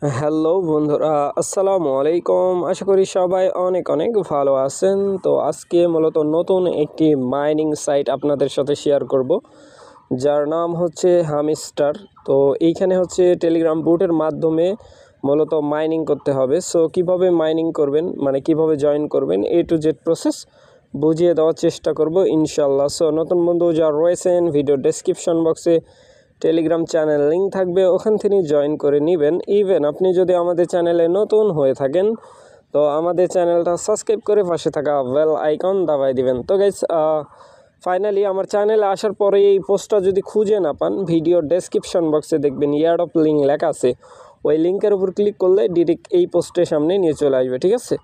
Hello বন্ধুরা, আসসালামু আলাইকুম। আশা করি সবাই অনেক অনেক ভালো আছেন। তো আজকে মূলত নতুন একটি মাইনিং সাইট আপনাদের সাথে শেয়ার করব, যার নাম হচ্ছে হামস্টার। তো এইখানে হচ্ছে টেলিগ্রাম বুটের মাধ্যমে মূলত মাইনিং করতে হবে। সো কিভাবে মাইনিং করবেন, মানে কিভাবে জয়েন করবেন, A to Z প্রসেস বুঝিয়ে দেওয়ার চেষ্টা করব ইনশাল্লাহ। সো নতুন বন্ধু যারা রয়েছেন, ভিডিও ডেসক্রিপশন বক্সে টেলিগ্রাম চ্যানেল লিঙ্ক থাকবে, ওখান থেকে জয়েন করে নেবেন। ইভেন আপনি যদি আমাদের চ্যানেলে নতুন হয়ে থাকেন তো আমাদের চ্যানেলটা সাবস্ক্রাইব করে পাশে থাকা বেল আইকন দাবাই দিবেন। তো গাইস, ফাইনালি আমার চ্যানেলে আসার পরে এই পোস্টটা যদি খুঁজে না পান, ভিডিও ডেসক্রিপশন বক্সে দেখবেন ইয়ারড্রপ লিঙ্ক লেখা আছে। ওই লিঙ্কের উপর ক্লিক করলে ডিরেক্ট এই পোস্টের সামনে নিয়ে চলে আসবে, ঠিক আছে?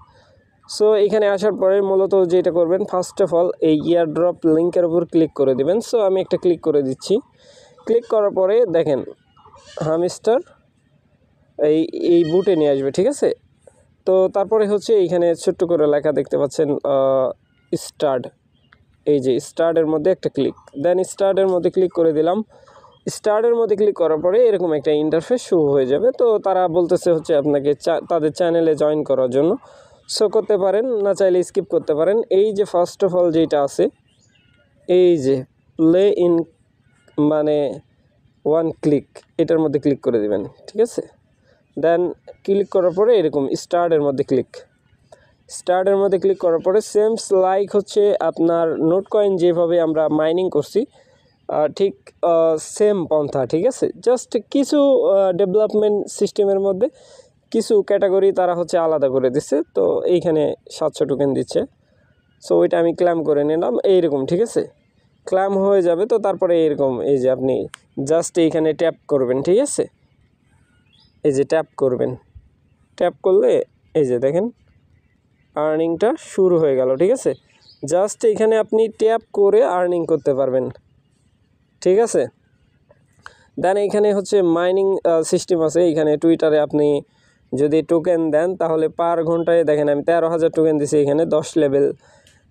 সো এখানে আসার পরে মূলত যেটা করবেন, ফার্স্ট অফ অল এই ইয়ারড্রপ লিঙ্কের উপর ক্লিক করে দিবেন। সো আমি একটা ক্লিক করে দিচ্ছি। ক্লিক করার পরে দেখেন হামস্টার এই বুটে নিয়ে আসবে, ঠিক আছে? তো তারপরে হচ্ছে এইখানে ছোট্ট করে লেখা দেখতে পাচ্ছেন স্টার্ট। এই যে স্টার্টের মধ্যে একটা ক্লিক, দেন স্টার্টের মধ্যে ক্লিক করে দিলাম। স্টার্টের মধ্যে ক্লিক করার পরে এরকম একটা ইন্টারফেস শুরু হয়ে যাবে। তো তারা বলতেছে হচ্ছে আপনাকে তাদের চ্যানেলে জয়েন করার জন্য। সো করতে পারেন, না চাইলে স্কিপ করতে পারেন। এই যে ফার্স্ট অফ অল যেটা আছে, এই যে প্লে ইন মানে ওয়ান ক্লিক, এটার মধ্যে ক্লিক করে দিবেন, ঠিক আছে? দেন ক্লিক করার পরে এরকম স্টার্টের মধ্যে ক্লিক করার পরে সেমস লাইক হচ্ছে আপনার নোট কয়েন যেভাবে আমরা মাইনিং করছি ঠিক সেম পন্থা, ঠিক আছে? জাস্ট কিছু ডেভেলপমেন্ট সিস্টেমের মধ্যে কিছু ক্যাটাগরি তারা হচ্ছে আলাদা করে দিচ্ছে। তো এইখানে 700 টোকেন দিচ্ছে। সো ওইটা আমি ক্লেম করে নিলাম এইরকম, ঠিক আছে? ক্লেম হয়ে যাবে। তো তারপরে এরকম এই যে আপনি জাস্ট এইখানে ট্যাপ করবেন, ঠিক আছে? এই যে ট্যাপ করবেন, ট্যাপ করলে এই যে দেখেন আর্নিংটা শুরু হয়ে গেল, ঠিক আছে? জাস্ট এইখানে আপনি ট্যাপ করে আর্নিং করতে পারবেন, ঠিক আছে? দেন এইখানে হচ্ছে মাইনিং সিস্টেম আছে। এইখানে টুইটারে আপনি যদি টোকেন দেন তাহলে পার ঘন্টায় দেখেন আমি 13,000 টোকেন দিছি, এখানে 10 লেভেল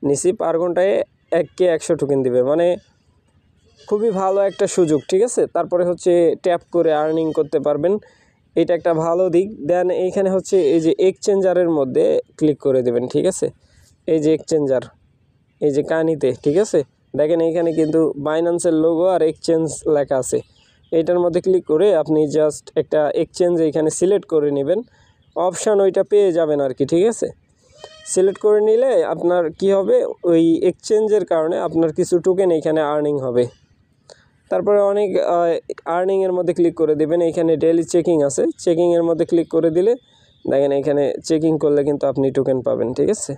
নিছি, পার ঘন্টায় 1K 100 টোকেন দিবে, মানে খুবই ভালো একটা সুযোগ, ঠিক আছে? তারপরে হচ্ছে ট্যাপ করে আর্নিং করতে পারবেন, এটা একটা ভালো দিক। দেন এইখানে হচ্ছে এই যে এক্সচেঞ্জারের মধ্যে ক্লিক করে দেবেন, ঠিক আছে? এই যে এক্সচেঞ্জার, এই যে কানিতে, ঠিক আছে? দেখেন এইখানে কিন্তু বাইন্যান্সের লোগো আর এক্সচেঞ্জ লেখা আছে। এইটার মধ্যে ক্লিক করে আপনি জাস্ট একটা এক্সচেঞ্জ এইখানে সিলেক্ট করে নেবেন, অপশান ওইটা পেয়ে যাবেন আর কি, ঠিক আছে? সিলেক্ট করে নিলে আপনার কি হবে, ওই এক্সচেঞ্জের কারণে আপনার কিছু টোকেন এইখানে আর্নিং হবে। তারপরে অনেক আর্নিংয়ের মধ্যে ক্লিক করে দেবেন। এইখানে ডেইলি চেকিং আছে, চেকিংয়ের মধ্যে ক্লিক করে দিলে দেখেন এইখানে চেকিং করলে কিন্তু আপনি টোকেন পাবেন, ঠিক আছে?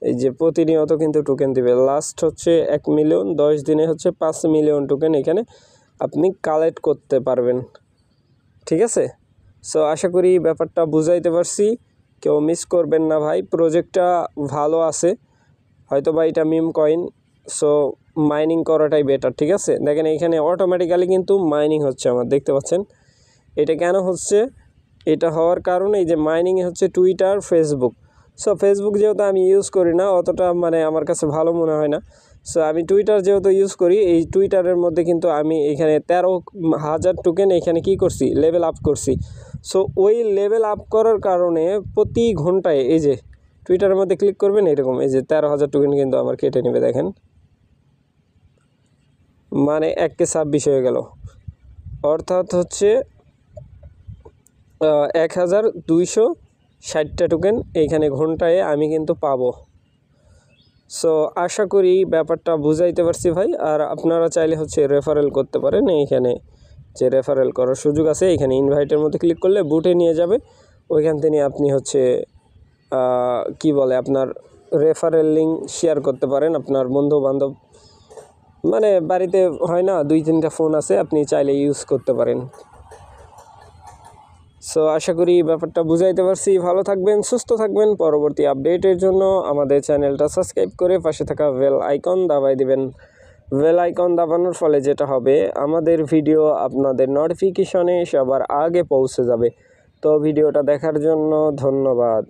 এই যে প্রতিনিয়ত কিন্তু টোকেন দিবে। লাস্ট হচ্ছে 1 মিলিয়ন, 10 দিনে হচ্ছে 5 মিলিয়ন টোকেন এখানে আপনি কালেক্ট করতে পারবেন, ঠিক আছে? সো আশা করি ব্যাপারটা বুঝাইতে পারছি, কেউ মিস করবেন না ভাই। প্রজেক্টটা ভালো আছে, হয়তো বা এটা মিম কয়েন, সো মাইনিং করাটাই বেটার, ঠিক আছে? দেখেন এইখানে অটোমেটিক্যালি কিন্তু মাইনিং হচ্ছে আমার, দেখতে পাচ্ছেন। এটা কেন হচ্ছে? এটা হওয়ার কারণে এই যে মাইনিংয়ে হচ্ছে টুইটার, ফেসবুক। সো ফেসবুক যেহেতু আমি ইউজ করি না অতটা, মানে আমার কাছে ভালো মনে হয় না। সো আমি টুইটার যেহেতু ইউজ করি, এই টুইটারের মধ্যে কিন্তু আমি এখানে 13,000 টোকেন এখানে কি করছি, লেভেল আপ করছি। সো ওই লেভেল আপ করার কারণে প্রতি ঘন্টায় এই যে টুইটারের মধ্যে ক্লিক করবেন, এরকম এই যে 13,000 টোকেন কিন্তু আমার কেটে নেবে, দেখেন মানে 1K 26 হয়ে গেল, অর্থাৎ হচ্ছে 1260টা টোকেন এইখানে ঘন্টায় আমি কিন্তু পাবো। সো আশা করি ব্যাপারটা বুঝাইতে পারছি ভাই। আর আপনারা চাইলে হচ্ছে রেফারেল করতে পারেন, এইখানে যে রেফারেল করার সুযোগ আছে, এখানে ইনভাইটের মধ্যে ক্লিক করলে বুটে নিয়ে যাবে। ওইখান থেকে আপনি হচ্ছে কি বলে আপনার রেফারেল লিঙ্ক শেয়ার করতে পারেন আপনার বন্ধু বান্ধব, মানে বাড়িতে হয় না 2-3টা ফোন আছে, আপনি চাইলে ইউজ করতে পারেন। সো আশা করি ব্যাপারটা বুঝাইতে পারছি। ভালো থাকবেন, সুস্থ থাকবেন। পরবর্তী আপডেটের জন্য আমাদের চ্যানেলটা সাবস্ক্রাইব করে পাশে থাকা বেল আইকন দাবাই দিবেন। বেল আইকন দাবানোর ফলে যেটা হবে, আমাদের ভিডিও আপনাদের নোটিফিকেশনে সবার আগে পৌঁছে যাবে। তো ভিডিওটা দেখার জন্য ধন্যবাদ।